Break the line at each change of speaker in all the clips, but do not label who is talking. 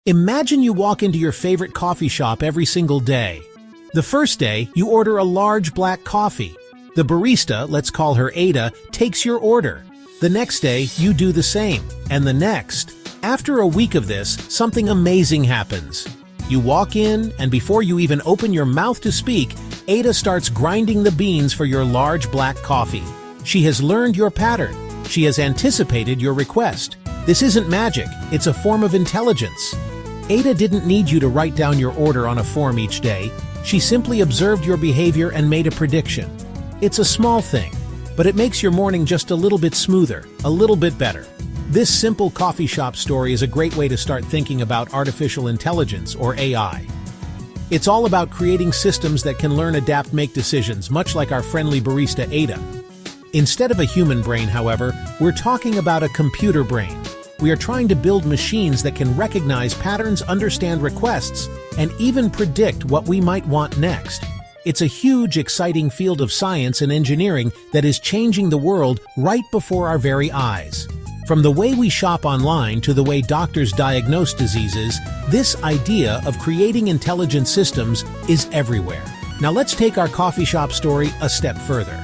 Imagine you walk into your favorite coffee shop every single day. The first day, you order a large black coffee. The barista, let's call her Ada, takes your order. The next day, you do the same, and the next. After a week of this, something amazing happens. You walk in, and before you even open your mouth to speak, Ada starts grinding the beans for your large black coffee. She has learned your pattern. She has anticipated your request. This isn't magic, it's a form of intelligence. Ada didn't need you to write down your order on a form each day. She simply observed your behavior and made a prediction. It's a small thing, but it makes your morning just a little bit smoother, a little bit better. This simple coffee shop story is a great way to start thinking about artificial intelligence, or AI. It's all about creating systems that can learn, adapt, make decisions, much like our friendly barista Ada. Instead of a human brain, however, we're talking about a computer brain. We are trying to build machines that can recognize patterns, understand requests, and even predict what we might want next. It's a huge, exciting field of science and engineering that is changing the world right before our very eyes. From the way we shop online to the way doctors diagnose diseases, this idea of creating intelligent systems is everywhere. Now let's take our coffee shop story a step further.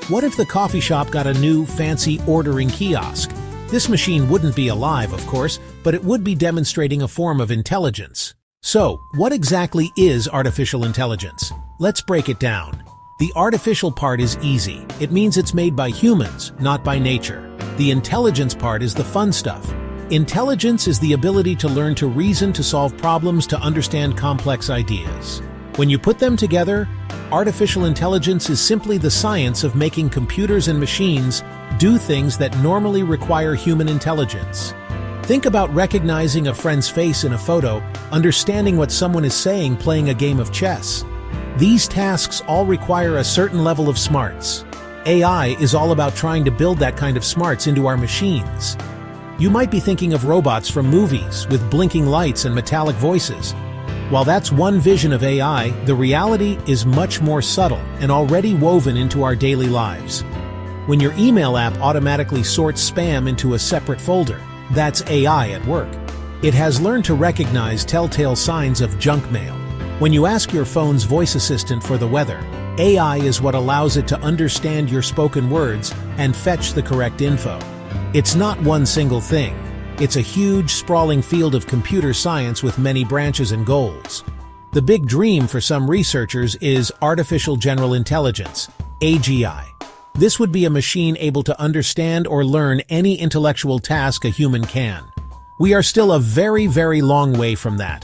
What if the coffee shop got a new, fancy ordering kiosk? This machine wouldn't be alive, of course, but it would be demonstrating a form of intelligence. So, what exactly is artificial intelligence? Let's break it down. The artificial part is easy. It means it's made by humans, not by nature. The intelligence part is the fun stuff. Intelligence is the ability to learn, to reason, to solve problems, to understand complex ideas. When you put them together, artificial intelligence is simply the science of making computers and machines do things that normally require human intelligence. Think about recognizing a friend's face in a photo, understanding what someone is saying, playing a game of chess. These tasks all require a certain level of smarts. AI is all about trying to build that kind of smarts into our machines. You might be thinking of robots from movies with blinking lights and metallic voices. While that's one vision of AI, the reality is much more subtle and already woven into our daily lives. When your email app automatically sorts spam into a separate folder, that's AI at work. It has learned to recognize telltale signs of junk mail. When you ask your phone's voice assistant for the weather, AI is what allows it to understand your spoken words and fetch the correct info. It's not one single thing. It's a huge, sprawling field of computer science with many branches and goals. The big dream for some researchers is artificial general intelligence, AGI. This would be a machine able to understand or learn any intellectual task a human can. We are still a very, very long way from that.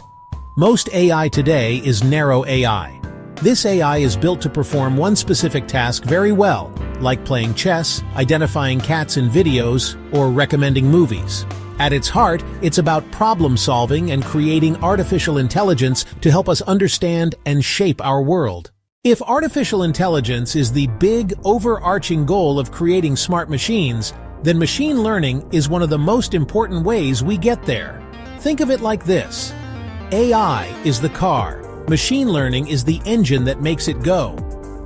Most AI today is narrow AI. This AI is built to perform one specific task very well, like playing chess, identifying cats in videos, or recommending movies. At its heart, it's about problem solving and creating artificial intelligence to help us understand and shape our world. If artificial intelligence is the big, overarching goal of creating smart machines, then machine learning is one of the most important ways we get there. Think of it like this. AI is the car. Machine learning is the engine that makes it go.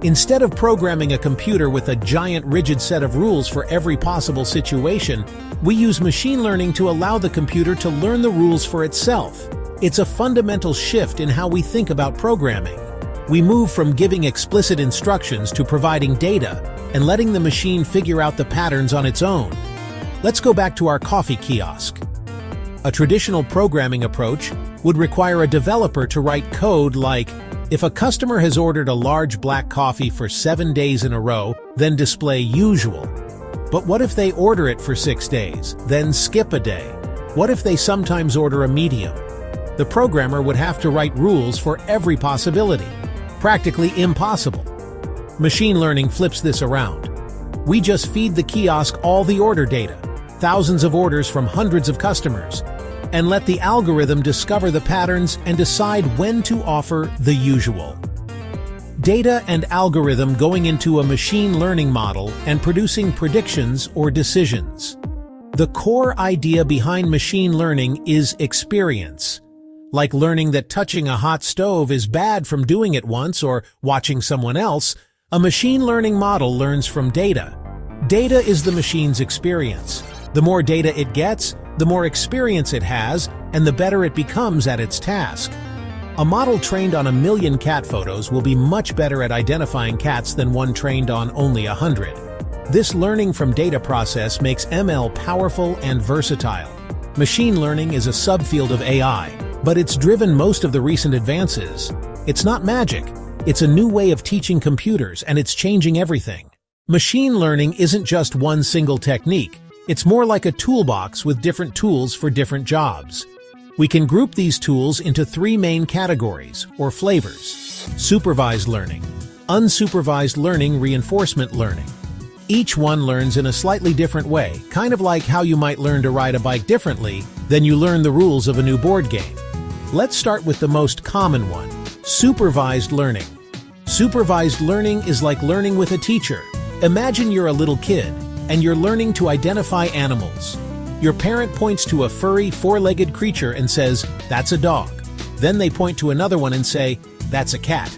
Instead of programming a computer with a giant rigid set of rules for every possible situation, we use machine learning to allow the computer to learn the rules for itself. It's a fundamental shift in how we think about programming. We move from giving explicit instructions to providing data and letting the machine figure out the patterns on its own. Let's go back to our coffee kiosk. A traditional programming approach would require a developer to write code like, if a customer has ordered a large black coffee for 7 days in a row, then display usual. But what if they order it for 6 days, then skip a day? What if they sometimes order a medium? The programmer would have to write rules for every possibility. Practically impossible. Machine learning flips this around. We just feed the kiosk all the order data, thousands of orders from hundreds of customers, and let the algorithm discover the patterns and decide when to offer the usual. Data and algorithm going into a machine learning model and producing predictions or decisions. The core idea behind machine learning is experience. Like learning that touching a hot stove is bad from doing it once or watching someone else, a machine learning model learns from data. Data is the machine's experience. The more data it gets, the more experience it has, and the better it becomes at its task. A model trained on 1 million cat photos will be much better at identifying cats than one trained on only 100. This learning from data process makes ML powerful and versatile. Machine learning is a subfield of AI, but it's driven most of the recent advances. It's not magic. It's a new way of teaching computers, and it's changing everything. Machine learning isn't just one single technique. It's more like a toolbox with different tools for different jobs. We can group these tools into 3 main categories, or flavors: supervised learning, unsupervised learning, reinforcement learning. Each one learns in a slightly different way, kind of like how you might learn to ride a bike differently than you learn the rules of a new board game. Let's start with the most common one: supervised learning. Supervised learning is like learning with a teacher. Imagine you're a little kid, and you're learning to identify animals. Your parent points to a furry, 4-legged creature and says, "That's a dog." Then they point to another one and say, "That's a cat."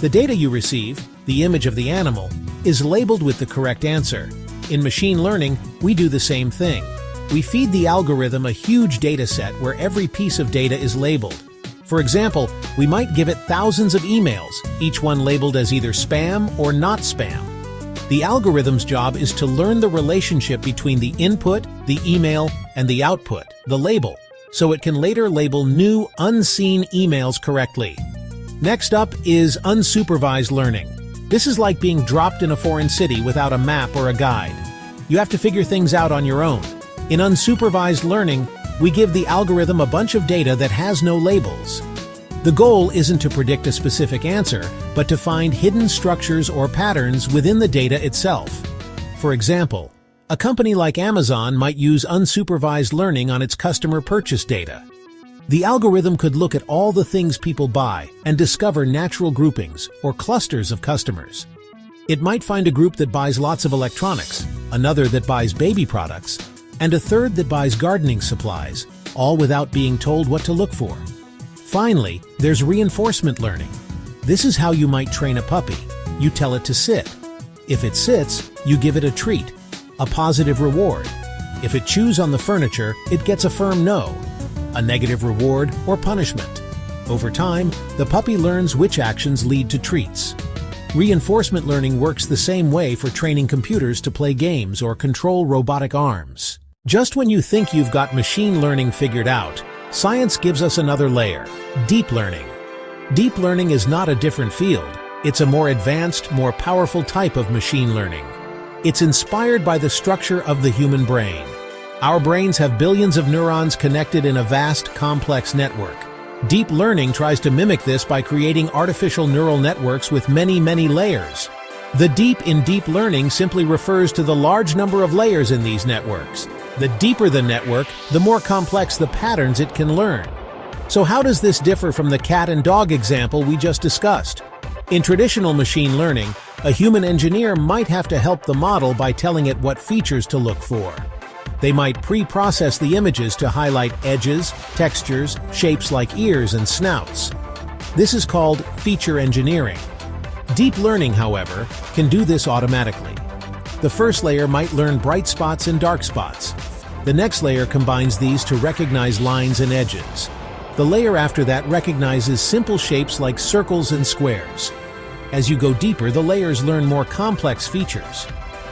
The data you receive, the image of the animal, is labeled with the correct answer. In machine learning, we do the same thing. We feed the algorithm a huge data set where every piece of data is labeled. For example, we might give it thousands of emails, each one labeled as either spam or not spam. The algorithm's job is to learn the relationship between the input, the email, and the output, the label, so it can later label new, unseen emails correctly. Next up is unsupervised learning. This is like being dropped in a foreign city without a map or a guide. You have to figure things out on your own. In unsupervised learning, we give the algorithm a bunch of data that has no labels. The goal isn't to predict a specific answer, but to find hidden structures or patterns within the data itself. For example, a company like Amazon might use unsupervised learning on its customer purchase data. The algorithm could look at all the things people buy and discover natural groupings or clusters of customers. It might find a group that buys lots of electronics, another that buys baby products, and a third that buys gardening supplies, all without being told what to look for. Finally, there's reinforcement learning. This is how you might train a puppy. You tell it to sit. If it sits, you give it a treat, a positive reward. If it chews on the furniture, it gets a firm no, a negative reward or punishment. Over time, the puppy learns which actions lead to treats. Reinforcement learning works the same way for training computers to play games or control robotic arms. Just when you think you've got machine learning figured out, science gives us another layer: deep learning. Deep learning is not a different field. It's a more advanced, more powerful type of machine learning. It's inspired by the structure of the human brain. Our brains have billions of neurons connected in a vast, complex network. Deep learning tries to mimic this by creating artificial neural networks with many, many layers. The deep in deep learning simply refers to the large number of layers in these networks. The deeper the network, the more complex the patterns it can learn. So how does this differ from the cat and dog example we just discussed? In traditional machine learning, a human engineer might have to help the model by telling it what features to look for. They might pre-process the images to highlight edges, textures, shapes like ears and snouts. This is called feature engineering. Deep learning, however, can do this automatically. The first layer might learn bright spots and dark spots. The next layer combines these to recognize lines and edges. The layer after that recognizes simple shapes like circles and squares. As you go deeper, the layers learn more complex features.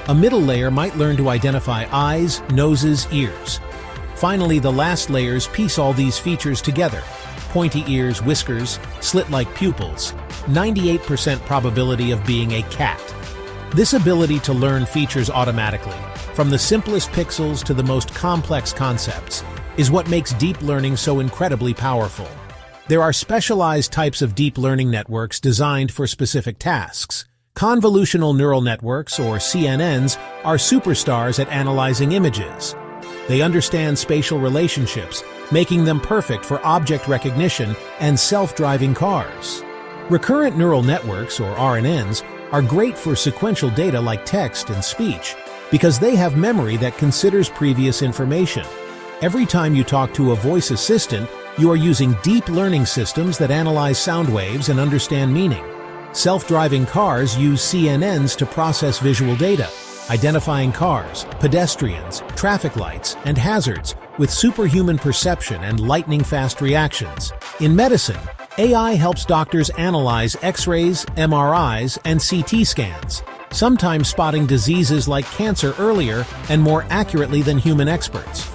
A middle layer might learn to identify eyes, noses, ears. Finally, the last layers piece all these features together: pointy ears, whiskers, slit-like pupils, 98% probability of being a cat. This ability to learn features automatically, from the simplest pixels to the most complex concepts, is what makes deep learning so incredibly powerful. There are specialized types of deep learning networks designed for specific tasks. Convolutional neural networks, or CNNs, are superstars at analyzing images. They understand spatial relationships, making them perfect for object recognition and self-driving cars. Recurrent neural networks, or RNNs, are great for sequential data like text and speech, because they have memory that considers previous information. Every time you talk to a voice assistant, you are using deep learning systems that analyze sound waves and understand meaning. Self-driving cars use CNNs to process visual data, identifying cars, pedestrians, traffic lights, and hazards, with superhuman perception and lightning-fast reactions. In medicine, AI helps doctors analyze X-rays, MRIs, and CT scans, sometimes spotting diseases like cancer earlier and more accurately than human experts.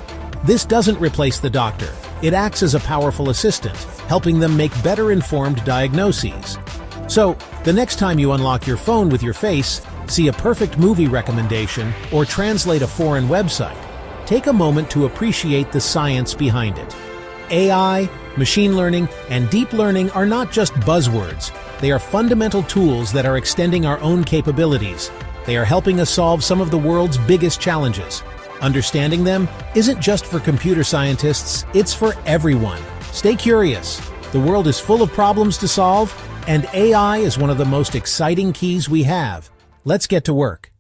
This doesn't replace the doctor. It acts as a powerful assistant, helping them make better-informed diagnoses. So, the next time you unlock your phone with your face, see a perfect movie recommendation, or translate a foreign website, take a moment to appreciate the science behind it. AI, machine learning, and deep learning are not just buzzwords. They are fundamental tools that are extending our own capabilities. They are helping us solve some of the world's biggest challenges. Understanding them isn't just for computer scientists, it's for everyone. Stay curious. The world is full of problems to solve, and AI is one of the most exciting keys we have. Let's get to work.